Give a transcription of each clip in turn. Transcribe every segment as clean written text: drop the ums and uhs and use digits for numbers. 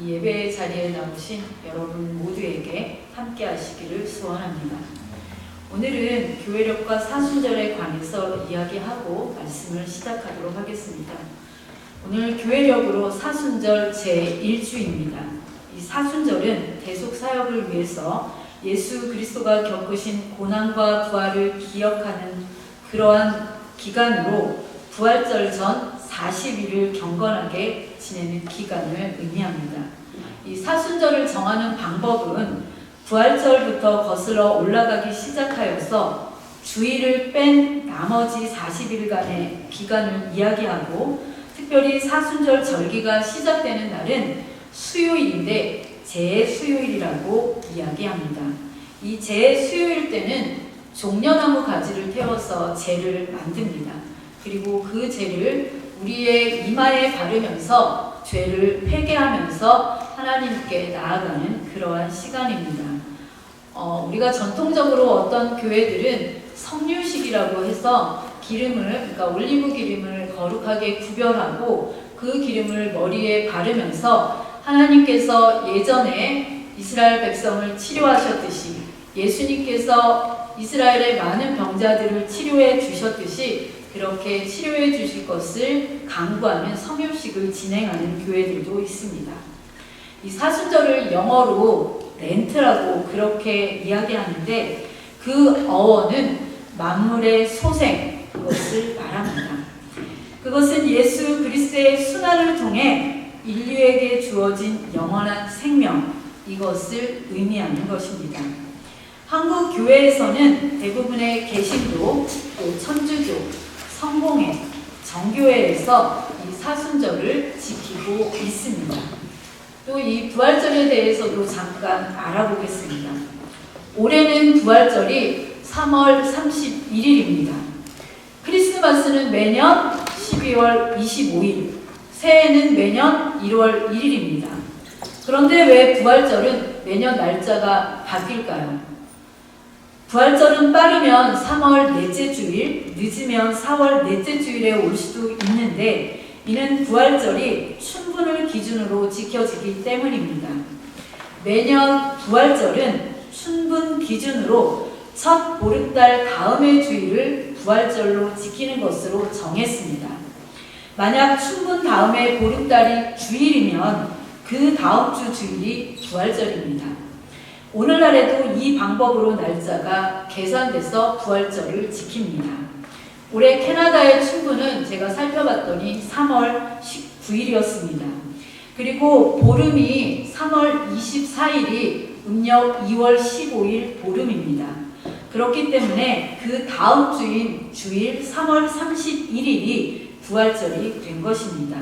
이 예배 자리에 나오신 여러분 모두에게 함께 하시기를 소원합니다. 오늘은 교회력과 사순절에 관해서 이야기하고 말씀을 시작하도록 하겠습니다. 오늘 교회력으로 사순절 제1주입니다. 이 사순절은 대속 사역을 위해서 예수 그리스도가 겪으신 고난과 부활을 기억하는 그러한 기간으로 부활절 전 40일을 경건하게 지내는 기간을 의미합니다. 이 사순절을 정하는 방법은 부활절부터 거슬러 올라가기 시작하여서 주일을 뺀 나머지 40일간의 기간을 이야기하고, 특별히 사순절 절기가 시작되는 날은 수요일인데 제수요일이라고 이야기합니다. 이 제수요일 때는 종려나무 가지를 태워서 제를 만듭니다. 그리고 그 제를 우리의 이마에 바르면서 죄를 회개하면서 하나님께 나아가는 그러한 시간입니다. 우리가 전통적으로 어떤 교회들은 성류식이라고 해서 기름을, 그러니까 올리브 기름을 거룩하게 구별하고 그 기름을 머리에 바르면서 하나님께서 예전에 이스라엘 백성을 치료하셨듯이, 예수님께서 이스라엘의 많은 병자들을 치료해 주셨듯이 그렇게 치료해 주실 것을 강구하는 성유식을 진행하는 교회들도 있습니다. 이 사순절을 영어로 렌트라고 그렇게 이야기하는데, 그 어원은 만물의 소생, 그것을 말합니다. 그것은 예수 그리스도의 순환을 통해 인류에게 주어진 영원한 생명, 이것을 의미하는 것입니다. 한국 교회에서는 대부분의 개신교, 또 천주교, 성공회, 정교회에서 이 사순절을 지키고 있습니다. 또 이 부활절에 대해서도 잠깐 알아보겠습니다. 올해는 부활절이 3월 31일입니다. 크리스마스는 매년 12월 25일, 새해는 매년 1월 1일입니다. 그런데 왜 부활절은 매년 날짜가 바뀔까요? 부활절은 빠르면 3월 넷째 주일, 늦으면 4월 넷째 주일에 올 수도 있는데, 이는 부활절이 춘분을 기준으로 지켜지기 때문입니다. 매년 부활절은 춘분 기준으로 첫 보름달 다음의 주일을 부활절로 지키는 것으로 정했습니다. 만약 춘분 다음에 보름달이 주일이면 그 다음 주 주일이 부활절입니다. 오늘날에도 이 방법으로 날짜가 계산돼서 부활절을 지킵니다. 올해 캐나다의 춘분은 제가 살펴봤더니 3월 19일이었습니다. 그리고 보름이 3월 24일이 음력 2월 15일 보름입니다. 그렇기 때문에 그 다음 주인 주일 3월 31일이 부활절이 된 것입니다.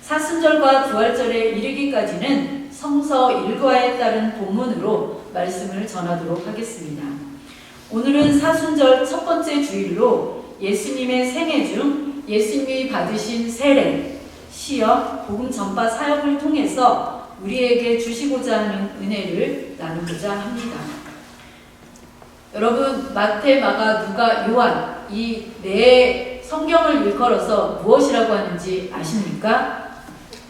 사순절과 부활절에 이르기까지는 성서 일과에 따른 본문으로 말씀을 전하도록 하겠습니다. 오늘은 사순절 첫 번째 주일로 예수님의 생애 중 예수님이 받으신 세례, 시험, 복음 전파 사역을 통해서 우리에게 주시고자 하는 은혜를 나누고자 합니다. 여러분, 마태, 마가, 누가, 요한, 이 네 성경을 일컬어서 무엇이라고 하는지 아십니까?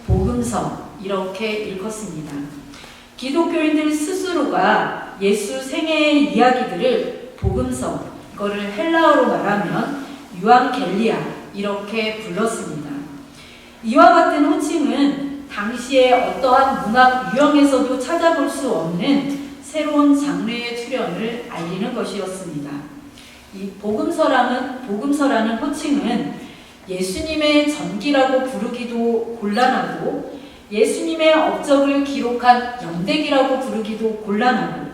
복음서, 이렇게 일컫습니다. 기독교인들 스스로가 예수 생애의 이야기들을 복음서, 이거를 헬라어로 말하면 유앙겔리아, 이렇게 불렀습니다. 이와 같은 호칭은 당시의 어떠한 문학 유형에서도 찾아볼 수 없는 새로운 장르의 출현을 알리는 것이었습니다. 이 복음서라는 호칭은 예수님의 전기라고 부르기도 곤란하고, 예수님의 업적을 기록한 연대기라고 부르기도 곤란하고,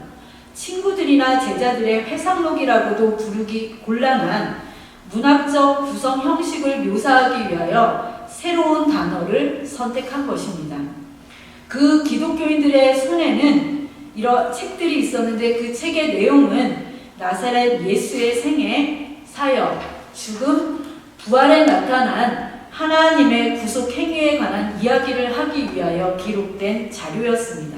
친구들이나 제자들의 회상록이라고도 부르기 곤란한 문학적 구성 형식을 묘사하기 위하여 새로운 단어를 선택한 것입니다. 그 기독교인들의 손에는 이런 책들이 있었는데, 그 책의 내용은 나사렛 예수의 생애, 사역, 죽음, 부활에 나타난 하나님의 구속 행위에 관한 이야기를 하기 위하여 기록된 자료였습니다.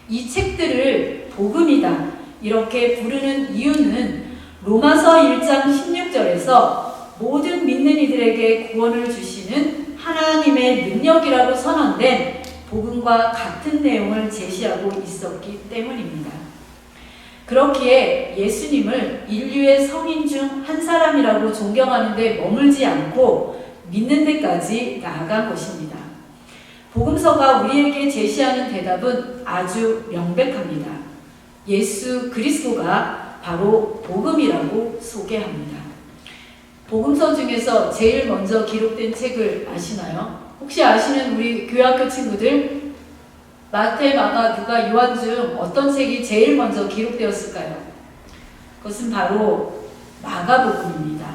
이 책들을 복음이다, 이렇게 부르는 이유는 로마서 1장 16절에서 모든 믿는 이들에게 구원을 주시는 하나님의 능력이라고 선언된 복음과 같은 내용을 제시하고 있었기 때문입니다. 그렇기에 예수님을 인류의 성인 중 한 사람이라고 존경하는 데 머물지 않고 믿는 데까지 나아간 것입니다. 복음서가 우리에게 제시하는 대답은 아주 명백합니다. 예수 그리스도가 바로 복음이라고 소개합니다. 복음서 중에서 제일 먼저 기록된 책을 아시나요? 혹시 아시는 우리 교회학교 친구들, 마태, 마가, 누가, 요한 중 어떤 책이 제일 먼저 기록되었을까요? 그것은 바로 마가복음입니다.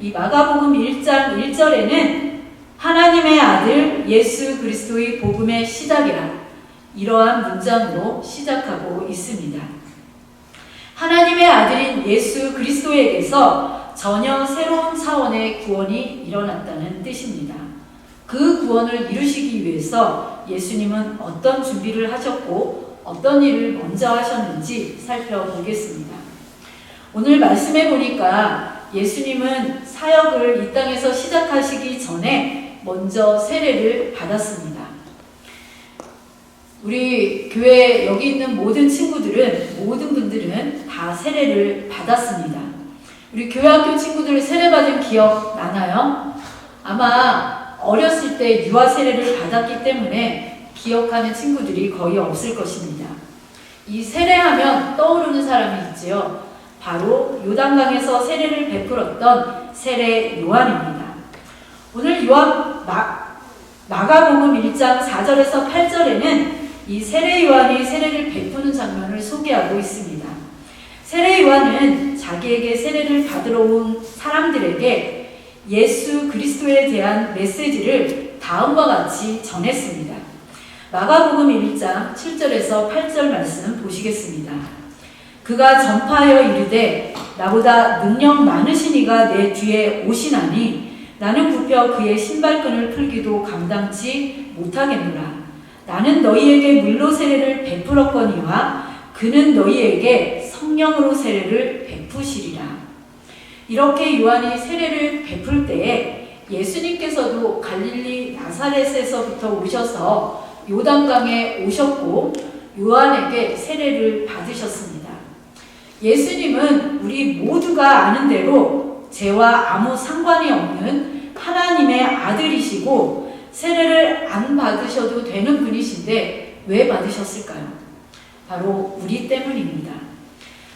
이 마가복음 1장 1절에는 하나님의 아들 예수 그리스도의 복음의 시작이라, 이러한 문장으로 시작하고 있습니다. 하나님의 아들인 예수 그리스도에게서 전혀 새로운 차원의 구원이 일어났다는 뜻입니다. 그 구원을 이루시기 위해서 예수님은 어떤 준비를 하셨고 어떤 일을 먼저 하셨는지 살펴보겠습니다. 오늘 말씀해 보니까 예수님은 사역을 이 땅에서 시작하시기 전에 먼저 세례를 받았습니다. 우리 교회 여기 있는 모든 친구들은, 모든 분들은 다 세례를 받았습니다. 우리 교회학교 친구들 세례 받은 기억 나나요? 아마 어렸을 때 유아 세례를 받았기 때문에 기억하는 친구들이 거의 없을 것입니다. 이 세례하면 떠오르는 사람이 있지요. 바로 요단강에서 세례를 베풀었던 세례 요한입니다. 오늘 마가복음 1장 4절에서 8절에는 이 세례 요한이 세례를 베푸는 장면을 소개하고 있습니다. 세례 요한은 자기에게 세례를 받으러 온 사람들에게 예수 그리스도에 대한 메시지를 다음과 같이 전했습니다. 마가복음 1장 7절에서 8절 말씀 보시겠습니다. 그가 전파하여 이르되 나보다 능력 많으신 이가 내 뒤에 오시나니 나는 굽혀 그의 신발끈을 풀기도 감당치 못하겠노라. 나는 너희에게 물로 세례를 베풀었거니와 그는 너희에게 성령으로 세례를 베푸시리라. 이렇게 요한이 세례를 베풀 때에 예수님께서도 갈릴리 나사렛에서부터 오셔서 요단강에 오셨고 요한에게 세례를 받으셨습니다. 예수님은 우리 모두가 아는 대로 죄와 아무 상관이 없는 하나님의 아들이시고 세례를 안 받으셔도 되는 분이신데 왜 받으셨을까요? 바로 우리 때문입니다.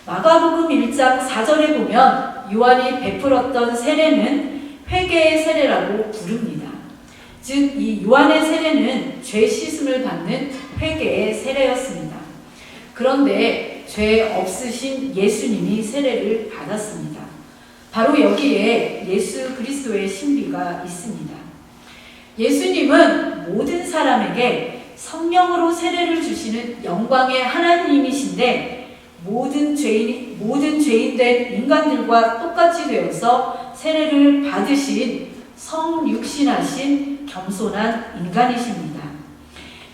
마가복음 1장 4절에 보면 요한이 베풀었던 세례는 회개의 세례라고 부릅니다. 즉, 이 요한의 세례는 죄 씻음을 받는 회개의 세례였습니다. 그런데 죄 없으신 예수님이 세례를 받았습니다. 바로 여기에 예수 그리스도의 신비가 있습니다. 예수님은 모든 사람에게 성령으로 세례를 주시는 영광의 하나님이신데 모든 죄인된 인간들과 똑같이 되어서 세례를 받으신 성육신하신 겸손한 인간이십니다.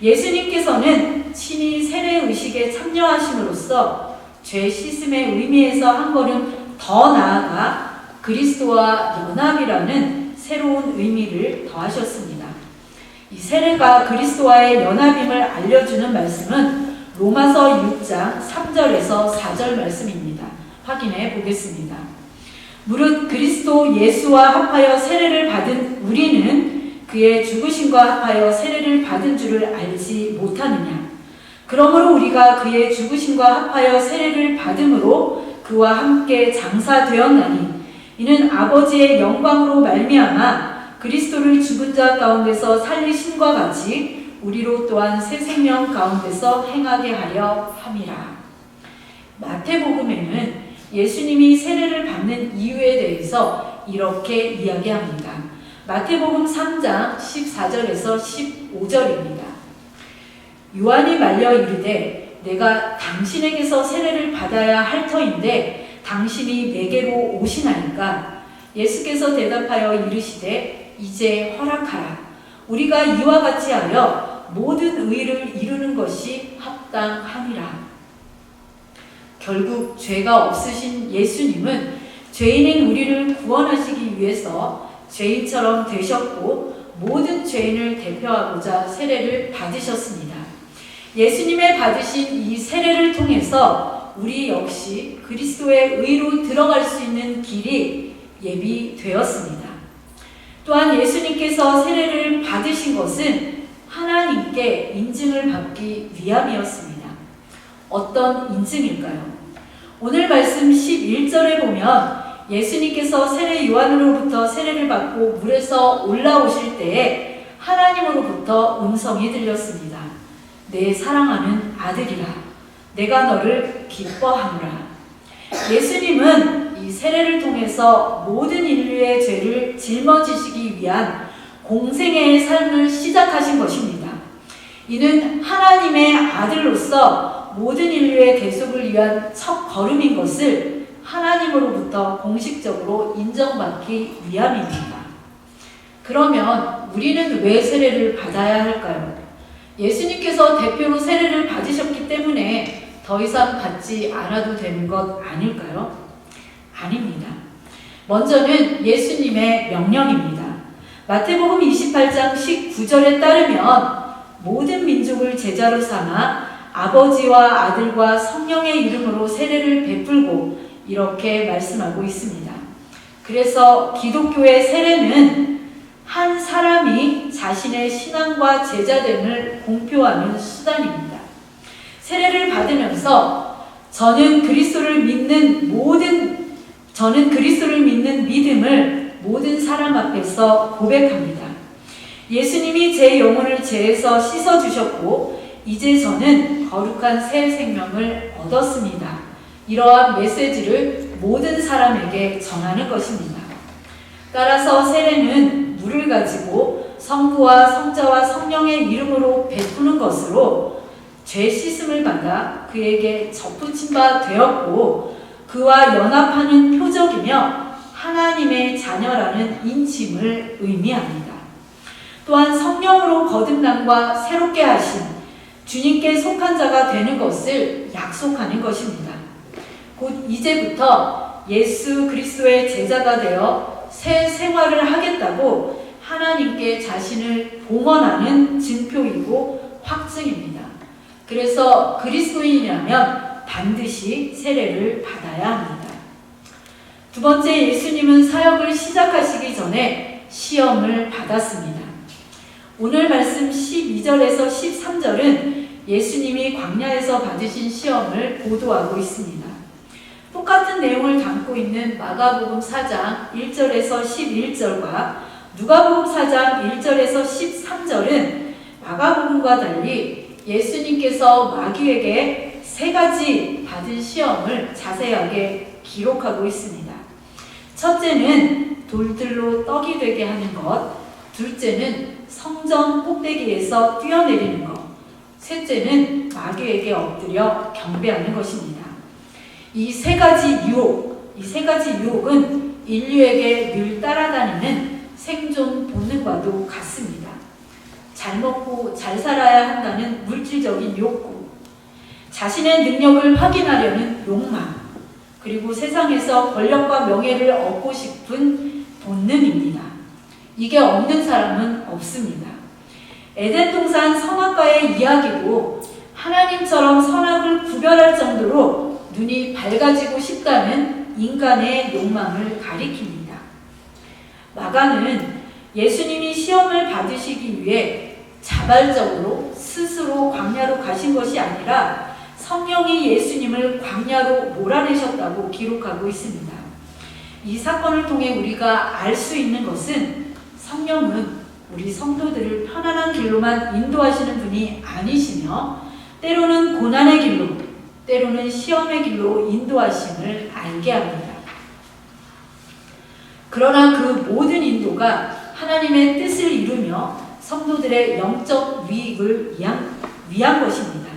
예수님께서는 친히 세례의식에 참여하심으로써 죄 씻음의 의미에서 한 걸음 더 나아가 그리스도와 연합이라는 새로운 의미를 더하셨습니다. 이 세례가 그리스도와의 연합임을 알려주는 말씀은 로마서 6장 3절에서 4절 말씀입니다. 확인해 보겠습니다. 무릇 그리스도 예수와 합하여 세례를 받은 우리는 그의 죽으심과 합하여 세례를 받은 줄을 알지 못하느냐. 그러므로 우리가 그의 죽으심과 합하여 세례를 받음으로 그와 함께 장사되었나니 이는 아버지의 영광으로 말미암아 그리스도를 죽은 자 가운데서 살리심과 같이 우리로 또한 새 생명 가운데서 행하게 하려 함이라. 마태복음에는 예수님이 세례를 받는 이유에 대해서 이렇게 이야기합니다. 마태복음 3장 14절에서 15절입니다. 요한이 말려 이르되 내가 당신에게서 세례를 받아야 할 터인데 당신이 내게로 오시나이까. 예수께서 대답하여 이르시되 이제 허락하라. 우리가 이와 같이 하여 모든 의를 이루는 것이 합당함이라. 결국 죄가 없으신 예수님은 죄인인 우리를 구원하시기 위해서 죄인처럼 되셨고 모든 죄인을 대표하고자 세례를 받으셨습니다. 예수님의 받으신 이 세례를 통해서 우리 역시 그리스도의 의로 들어갈 수 있는 길이 예비되었습니다. 또한 예수님께서 세례를 받으신 것은 하나님께 인증을 받기 위함이었습니다. 어떤 인증일까요? 오늘 말씀 11절에 보면 예수님께서 세례 요한으로부터 세례를 받고 물에서 올라오실 때에 하나님으로부터 음성이 들렸습니다. 내 사랑하는 아들이라, 내가 너를 기뻐하노라. 예수님은 이 세례를 통해서 모든 인류의 죄를 짊어지시기 위한 공생애의 삶을 시작하신 것입니다. 이는 하나님의 아들로서 모든 인류의 대속을 위한 첫 걸음인 것을 하나님으로부터 공식적으로 인정받기 위함입니다. 그러면 우리는 왜 세례를 받아야 할까요? 예수님께서 대표로 세례를 받으셨기 때문에 더 이상 받지 않아도 되는 것 아닐까요? 아닙니다. 먼저는 예수님의 명령입니다. 마태복음 28장 19절에 따르면 모든 민족을 제자로 삼아 아버지와 아들과 성령의 이름으로 세례를 베풀고 이렇게 말씀하고 있습니다. 그래서 기독교의 세례는 한 사람이 자신의 신앙과 제자됨을 공표하는 수단입니다. 세례를 받으면서 저는 그리스도를 믿는 믿음을 모든 사람 앞에서 고백합니다. 예수님이 제 영혼을 죄에서 씻어주셨고 이제 저는 거룩한 새 생명을 얻었습니다. 이러한 메시지를 모든 사람에게 전하는 것입니다. 따라서 세례는 물을 가지고 성부와 성자와 성령의 이름으로 베푸는 것으로 죄 씻음을 받아 그에게 접붙임 바 되었고 그와 연합하는 표적이며 하나님의 자녀라는 인침을 의미합니다. 또한 성령으로 거듭남과 새롭게 하신 주님께 속한 자가 되는 것을 약속하는 것입니다. 곧 이제부터 예수 그리스도의 제자가 되어 새 생활을 하겠다고 하나님께 자신을 봉헌하는 증표이고 확증입니다. 그래서 그리스도인이라면 반드시 세례를 받아야 합니다. 두 번째, 예수님은 사역을 시작하시기 전에 시험을 받았습니다. 오늘 말씀 12절에서 13절은 예수님이 광야에서 받으신 시험을 보도하고 있습니다. 똑같은 내용을 담고 있는 마가복음 4장 1절에서 11절과 누가복음 4장 1절에서 13절은 마가복음과 달리 예수님께서 마귀에게 세 가지 받은 시험을 자세하게 기록하고 있습니다. 첫째는 돌들로 떡이 되게 하는 것, 둘째는 성전 꼭대기에서 뛰어내리는 것, 셋째는 마귀에게 엎드려 경배하는 것입니다. 이 세 가지 유혹은 인류에게 늘 따라다니는 생존 본능과도 같습니다. 잘 먹고 잘 살아야 한다는 물질적인 욕구, 자신의 능력을 확인하려는 욕망, 그리고 세상에서 권력과 명예를 얻고 싶은 본능입니다. 이게 없는 사람은 없습니다. 에덴 동산 선악과의 이야기도 하나님처럼 선악을 구별할 정도로 눈이 밝아지고 싶다는 인간의 욕망을 가리킵니다. 마가는 예수님이 시험을 받으시기 위해 자발적으로 스스로 광야로 가신 것이 아니라 성령이 예수님을 광야로 몰아내셨다고 기록하고 있습니다. 이 사건을 통해 우리가 알 수 있는 것은 성령은 우리 성도들을 편안한 길로만 인도하시는 분이 아니시며 때로는 고난의 길로, 때로는 시험의 길로 인도하심을 알게 합니다. 그러나 그 모든 인도가 하나님의 뜻을 이루며 성도들의 영적 유익을 위한 것입니다.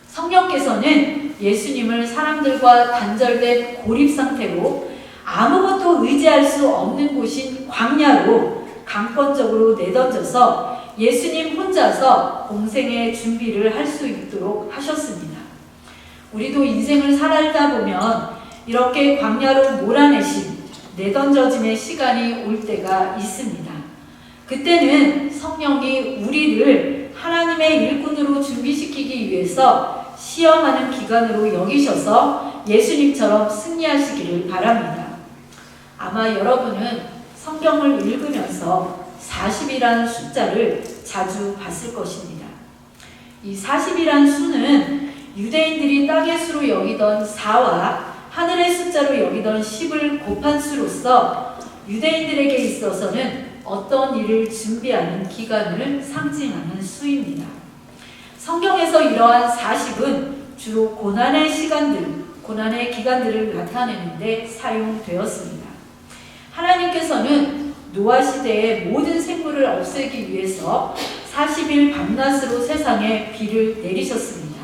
성령께서는 예수님을 사람들과 단절된 고립 상태로 아무것도 의지할 수 없는 곳인 광야로 강권적으로 내던져서 예수님 혼자서 공생의 준비를 할 수 있도록 하셨습니다. 우리도 인생을 살다 보면 이렇게 광야로 몰아내신 내던져짐의 시간이 올 때가 있습니다. 그때는 성령이 우리를 하나님의 일꾼으로 준비시키기 위해서 시험하는 기간으로 여기셔서 예수님처럼 승리하시기를 바랍니다. 아마 여러분은 성경을 읽으면서 40이라는 숫자를 자주 봤을 것입니다. 이 40이라는 수는 유대인들이 땅의 수로 여기던 4와 하늘의 숫자로 여기던 10을 곱한 수로서 유대인들에게 있어서는 어떤 일을 준비하는 기간을 상징하는 수입니다. 성경에서 이러한 40은 주로 고난의 기간들을 나타내는데 사용되었습니다. 하나님께서는 노아 시대의 모든 생물을 없애기 위해서 40일 밤낮으로 세상에 비를 내리셨습니다.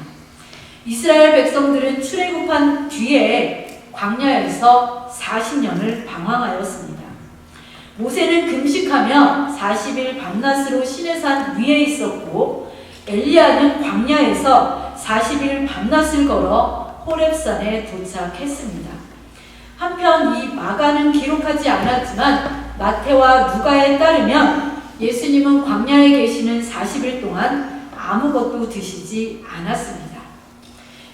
이스라엘 백성들은 출애굽한 뒤에 광야에서 40년을 방황하였습니다. 모세는 금식하며 40일 밤낮으로 시내산 위에 있었고 엘리야는 광야에서 40일 밤낮을 걸어 호렙산에 도착했습니다. 한편 이 마가는 기록하지 않았지만 마태와 누가에 따르면 예수님은 광야에 계시는 40일 동안 아무것도 드시지 않았습니다.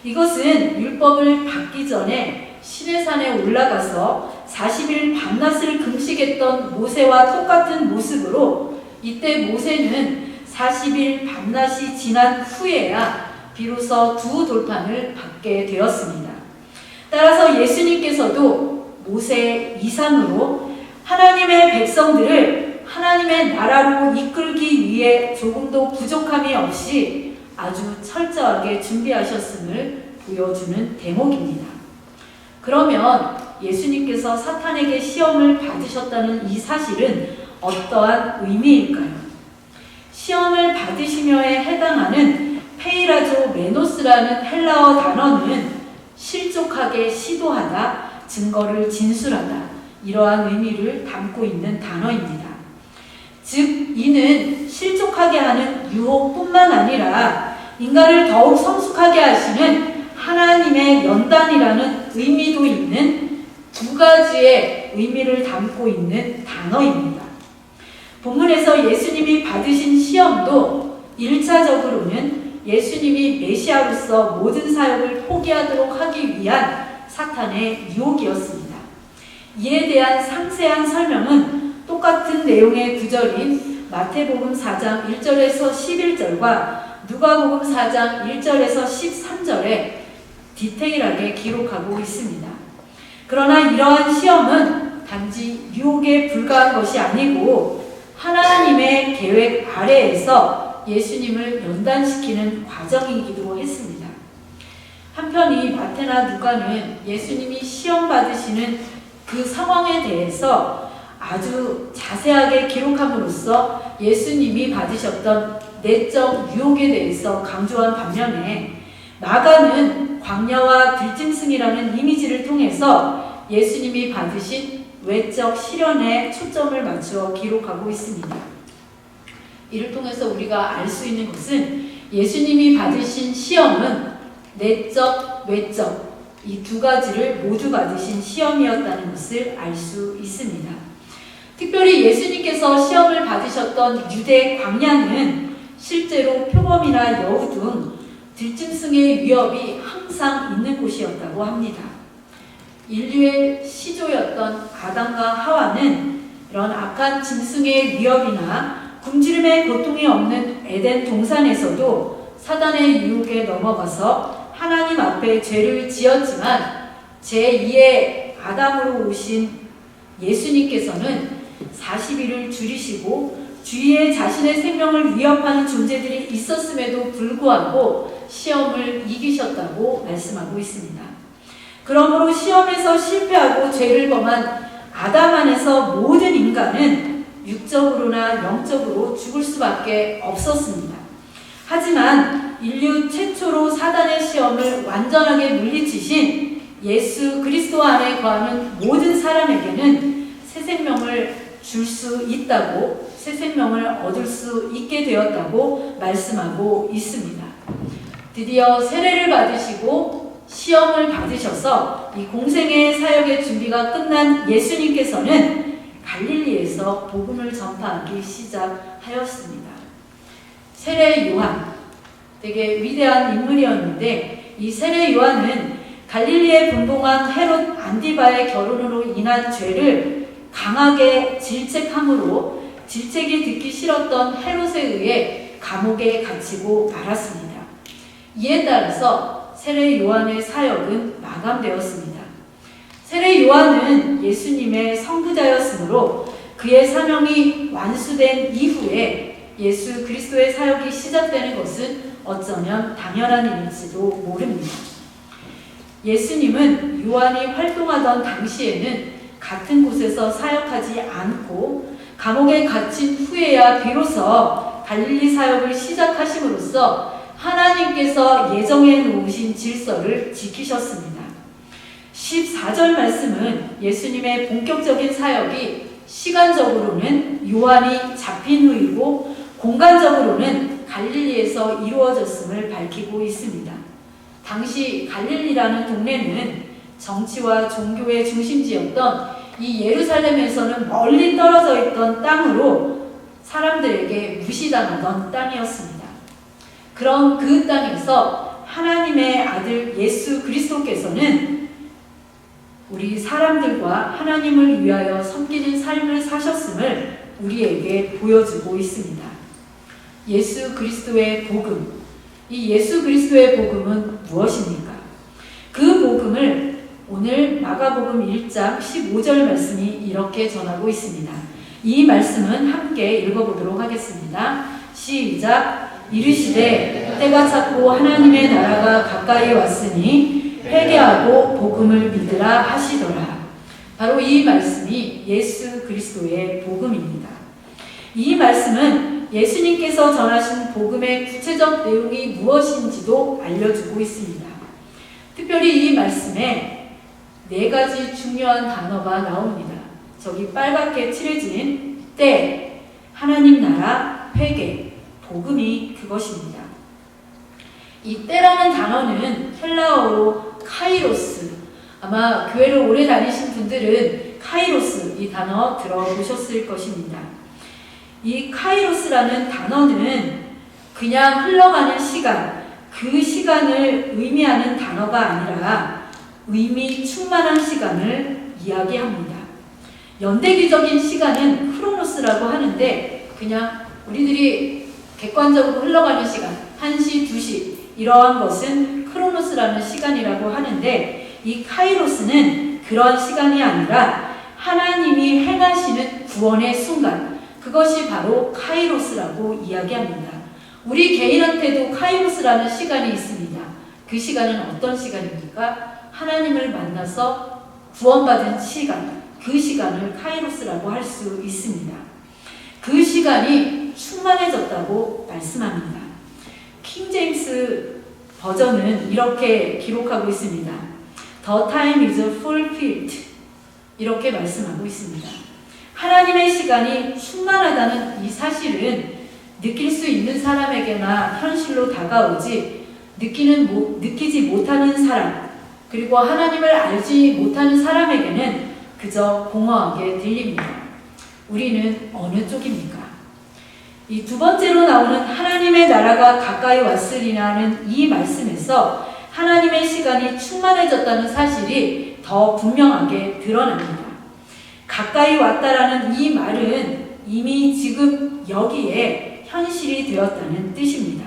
이것은 율법을 받기 전에 시내산에 올라가서 40일 밤낮을 금식했던 모세와 똑같은 모습으로 이때 모세는 40일 밤낮이 지난 후에야 비로소 두 돌판을 받게 되었습니다. 따라서 예수님께서도 모세 이상으로 하나님의 백성들을 하나님의 나라로 이끌기 위해 조금도 부족함이 없이 아주 철저하게 준비하셨음을 보여주는 대목입니다. 그러면 예수님께서 사탄에게 시험을 받으셨다는 이 사실은 어떠한 의미일까요? 시험을 받으시며에 해당하는 페이라조 메노스라는 헬라어 단어는 실족하게 시도하다, 증거를 진술하다 이러한 의미를 담고 있는 단어입니다. 즉 이는 실족하게 하는 유혹뿐만 아니라 인간을 더욱 성숙하게 하시는 하나님의 연단이라는 의미도 있는 두 가지의 의미를 담고 있는 단어입니다. 본문에서 예수님이 받으신 시험도 1차적으로는 예수님이 메시아로서 모든 사역을 포기하도록 하기 위한 사탄의 유혹이었습니다. 이에 대한 상세한 설명은 똑같은 내용의 구절인 마태복음 4장 1절에서 11절과 누가복음 4장 1절에서 13절에 디테일하게 기록하고 있습니다. 그러나 이러한 시험은 단지 유혹에 불과한 것이 아니고 하나님의 계획 아래에서 예수님을 연단시키는 과정이기도 했습니다. 한편 이 마태나 누가는 예수님이 시험 받으시는 그 상황에 대해서 아주 자세하게 기록함으로써 예수님이 받으셨던 내적 유혹에 대해서 강조한 반면에 마가는 광야와 들짐승이라는 이미지를 통해서 예수님이 받으신 외적 시련에 초점을 맞추어 기록하고 있습니다. 이를 통해서 우리가 알 수 있는 것은 예수님이 받으신 시험은 내적, 외적 이 두 가지를 모두 받으신 시험이었다는 것을 알 수 있습니다. 특별히 예수님께서 시험을 받으셨던 유대 광야는 실제로 표범이나 여우 등 들짐승의 위협이 항상 있는 곳이었다고 합니다. 인류의 시조였던 아담과 하와는 이런 악한 짐승의 위협이나 굶주림의 고통이 없는 에덴 동산에서도 사단의 유혹에 넘어가서 하나님 앞에 죄를 지었지만 제2의 아담으로 오신 예수님께서는 40일을 줄이시고 주위에 자신의 생명을 위협하는 존재들이 있었음에도 불구하고 시험을 이기셨다고 말씀하고 있습니다. 그러므로 시험에서 실패하고 죄를 범한 아담 안에서 모든 인간은 육적으로나 영적으로 죽을 수밖에 없었습니다. 하지만 인류 최초로 사단의 시험을 완전하게 물리치신 예수 그리스도 안에 거하는 모든 사람에게는 새 생명을 줄 수 있다고, 새 생명을 얻을 수 있게 되었다고 말씀하고 있습니다. 드디어 세례를 받으시고 시험을 받으셔서 이 공생의 사역의 준비가 끝난 예수님께서는 갈릴리에서 복음을 전파하기 시작하였습니다. 세례 요한, 되게 위대한 인물이었는데 이 세례 요한은 갈릴리에 분봉한 헤롯 안디바의 결혼으로 인한 죄를 강하게 질책함으로 질책이 듣기 싫었던 헤롯에 의해 감옥에 갇히고 말았습니다. 이에 따라서 세례 요한의 사역은 마감되었습니다. 세례 요한은 예수님의 선구자였으므로 그의 사명이 완수된 이후에 예수 그리스도의 사역이 시작되는 것은 어쩌면 당연한 일일지도 모릅니다. 예수님은 요한이 활동하던 당시에는 같은 곳에서 사역하지 않고 감옥에 갇힌 후에야 비로소 갈릴리 사역을 시작하심으로써 하나님께서 예정해 놓으신 질서를 지키셨습니다. 14절 말씀은 예수님의 본격적인 사역이 시간적으로는 요한이 잡힌 후이고 공간적으로는 갈릴리에서 이루어졌음을 밝히고 있습니다. 당시 갈릴리라는 동네는 정치와 종교의 중심지였던 이 예루살렘에서는 멀리 떨어져 있던 땅으로 사람들에게 무시당하던 땅이었습니다. 그런 그 땅에서 하나님의 아들 예수 그리스도께서는 우리 사람들과 하나님을 위하여 섬기는 삶을 사셨음을 우리에게 보여주고 있습니다. 예수 그리스도의 복음, 이 예수 그리스도의 복음은 무엇입니까? 그 복음을 오늘 마가복음 1장 15절 말씀이 이렇게 전하고 있습니다. 이 말씀은 함께 읽어보도록 하겠습니다. 시작! 이르시되 때가 찼고 하나님의 나라가 가까이 왔으니 회개하고 복음을 믿으라 하시더라. 바로 이 말씀이 예수 그리스도의 복음입니다. 이 말씀은 예수님께서 전하신 복음의 구체적 내용이 무엇인지도 알려주고 있습니다. 특별히 이 말씀에 4가지 중요한 단어가 나옵니다. 저기 빨갛게 칠해진 때, 하나님 나라, 회개, 복음이 그것입니다. 이 때라는 단어는 헬라어로 카이로스, 아마 교회를 오래 다니신 분들은 카이로스 이 단어 들어보셨을 것입니다. 이 카이로스라는 단어는 그냥 흘러가는 시간, 그 시간을 의미하는 단어가 아니라 의미 충만한 시간을 이야기합니다. 연대기적인 시간은 크로노스라고 하는데 그냥 우리들이 객관적으로 흘러가는 시간, 1시, 2시 이러한 것은 크로노스라는 시간이라고 하는데 이 카이로스는 그런 시간이 아니라 하나님이 행하시는 구원의 순간, 그것이 바로 카이로스라고 이야기합니다. 우리 개인한테도 카이로스라는 시간이 있습니다. 그 시간은 어떤 시간입니까? 하나님을 만나서 구원받은 시간, 그 시간을 카이로스라고 할 수 있습니다. 그 시간이 충만해졌다고 말씀합니다. 킹 제임스 버전은 이렇게 기록하고 있습니다. The time is fulfilled. 이렇게 말씀하고 있습니다. 하나님의 시간이 충만하다는 이 사실은 느낄 수 있는 사람에게나 현실로 다가오지 느끼지 못하는 사람, 그리고 하나님을 알지 못하는 사람에게는 그저 공허하게 들립니다. 우리는 어느 쪽입니까? 이 2번째로 나오는 하나님의 나라가 가까이 왔으리라는 이 말씀에서 하나님의 시간이 충만해졌다는 사실이 더 분명하게 드러납니다. 가까이 왔다라는 이 말은 이미 지금 여기에 현실이 되었다는 뜻입니다.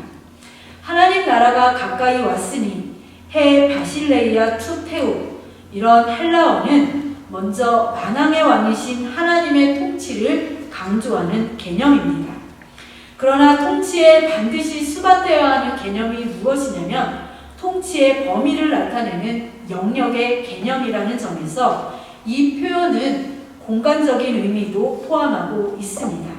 하나님 나라가 가까이 왔으니 해 바실레이아 투 테오, 이런 헬라어는 먼저 만왕의 왕이신 하나님의 통치를 강조하는 개념입니다. 그러나 통치에 반드시 수반되어야 하는 개념이 무엇이냐면 통치의 범위를 나타내는 영역의 개념이라는 점에서 이 표현은 공간적인 의미도 포함하고 있습니다.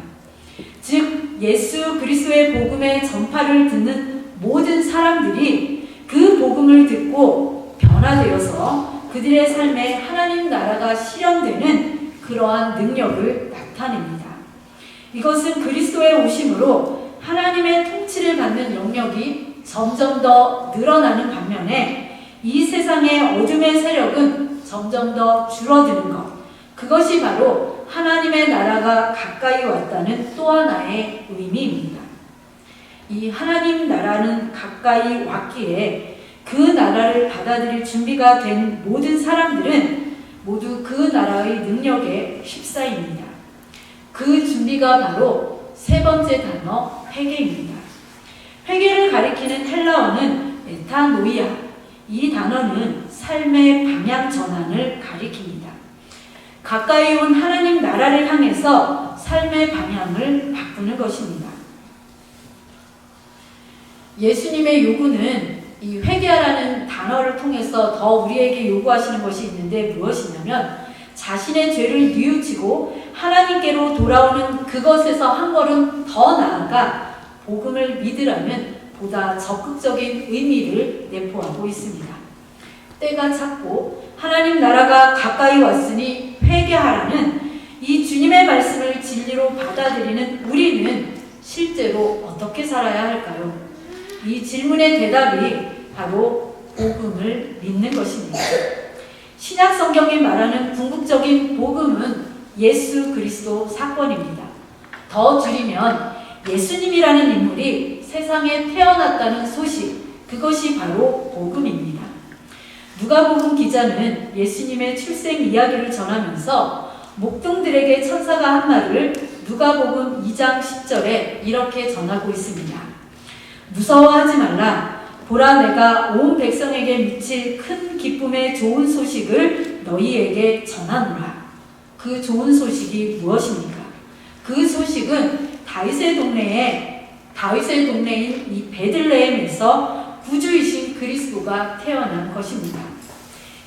즉 예수 그리스도의 복음의 전파를 듣는 모든 사람들이 그 복음을 듣고 변화되어서 그들의 삶에 하나님 나라가 실현되는 그러한 능력을 나타냅니다. 이것은 그리스도의 오심으로 하나님의 통치를 받는 영역이 점점 더 늘어나는 반면에 이 세상의 어둠의 세력은 점점 더 줄어드는 것, 그것이 바로 하나님의 나라가 가까이 왔다는 또 하나의 의미입니다. 이 하나님 나라는 가까이 왔기에 그 나라를 받아들일 준비가 된 모든 사람들은 모두 그 나라의 능력에 휩싸입니다. 그 준비가 바로 세 번째 단어 회개입니다. 회개를 가리키는 헬라어는 메타노이아. 이 단어는 삶의 방향 전환을 가리킵니다. 가까이 온 하나님 나라를 향해서 삶의 방향을 바꾸는 것입니다. 예수님의 요구는 이 회개하라는 단어를 통해서 더 우리에게 요구하시는 것이 있는데 무엇이냐면 자신의 죄를 뉘우치고 하나님께로 돌아오는 그것에서 한 걸음 더 나아가 복음을 믿으라는 보다 적극적인 의미를 내포하고 있습니다. 때가 찼고 하나님 나라가 가까이 왔으니 회개하라는 이 주님의 말씀을 진리로 받아들이는 우리는 실제로 어떻게 살아야 할까요? 이 질문의 대답이 바로 복음을 믿는 것입니다. 신약 성경이 말하는 궁극적인 복음은 예수 그리스도 사건입니다. 더 줄이면 예수님이라는 인물이 세상에 태어났다는 소식, 그것이 바로 복음입니다. 누가복음 기자는 예수님의 출생 이야기를 전하면서 목동들에게 천사가 한 말을 누가복음 2장 10절에 이렇게 전하고 있습니다. 무서워하지 말라. 보라, 내가 온 백성에게 미칠 큰 기쁨의 좋은 소식을 너희에게 전하노라. 그 좋은 소식이 무엇입니까? 그 소식은 다윗의 동네인 이 베들레헴에서 구주이신 그리스도가 태어난 것입니다.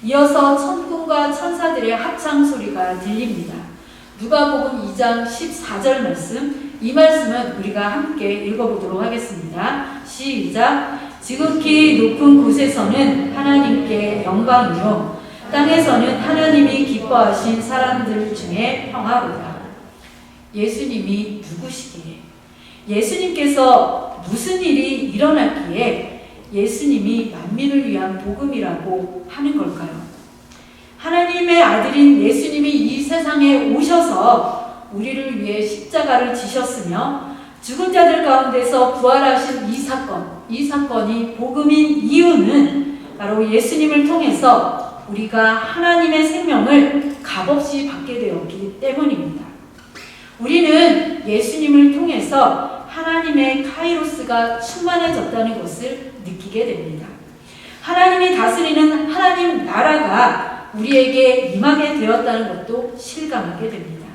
이어서 천군과 천사들의 합창 소리가 들립니다. 누가복음 2장 14절 말씀, 이 말씀은 우리가 함께 읽어보도록 하겠습니다. 시작. 지극히 높은 곳에서는 하나님께 영광이요 땅에서는 하나님이 기뻐하신 사람들 중에 평화로다. 예수님이 누구시기에? 예수님께서 무슨 일이 일어났기에 예수님이 만민을 위한 복음이라고 하는 걸까요? 하나님의 아들인 예수님이 이 세상에 오셔서 우리를 위해 십자가를 지셨으며 죽은 자들 가운데서 부활하신 이 사건이 복음인 이유는 바로 예수님을 통해서 우리가 하나님의 생명을 값없이 받게 되었기 때문입니다. 우리는 예수님을 통해서 하나님의 카이로스가 충만해졌다는 것을 느끼게 됩니다. 하나님이 다스리는 하나님 나라가 우리에게 임하게 되었다는 것도 실감하게 됩니다.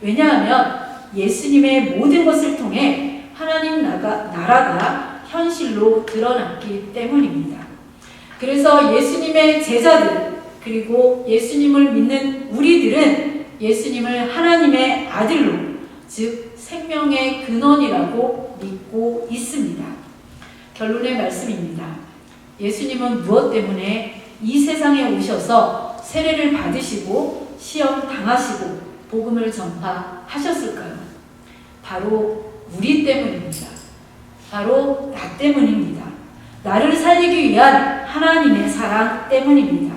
왜냐하면 예수님의 모든 것을 통해 하나님 나라가 현실로 드러났기 때문입니다. 그래서 예수님의 제자들 그리고 예수님을 믿는 우리들은 예수님을 하나님의 아들로, 즉 생명의 근원이라고 믿고 있습니다. 결론의 말씀입니다. 예수님은 무엇 때문에 이 세상에 오셔서 세례를 받으시고 시험 당하시고 복음을 전파하셨을까요? 바로 우리 때문입니다. 바로 나 때문입니다. 나를 살리기 위한 하나님의 사랑 때문입니다.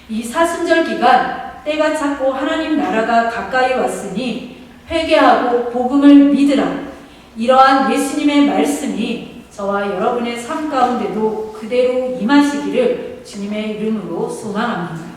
이 사순절 기간 때가 찼고 하나님 나라가 가까이 왔으니 회개하고 복음을 믿으라. 이러한 예수님의 말씀이 저와 여러분의 삶 가운데도 그대로 임하시기를 주님의 이름으로 소망합니다.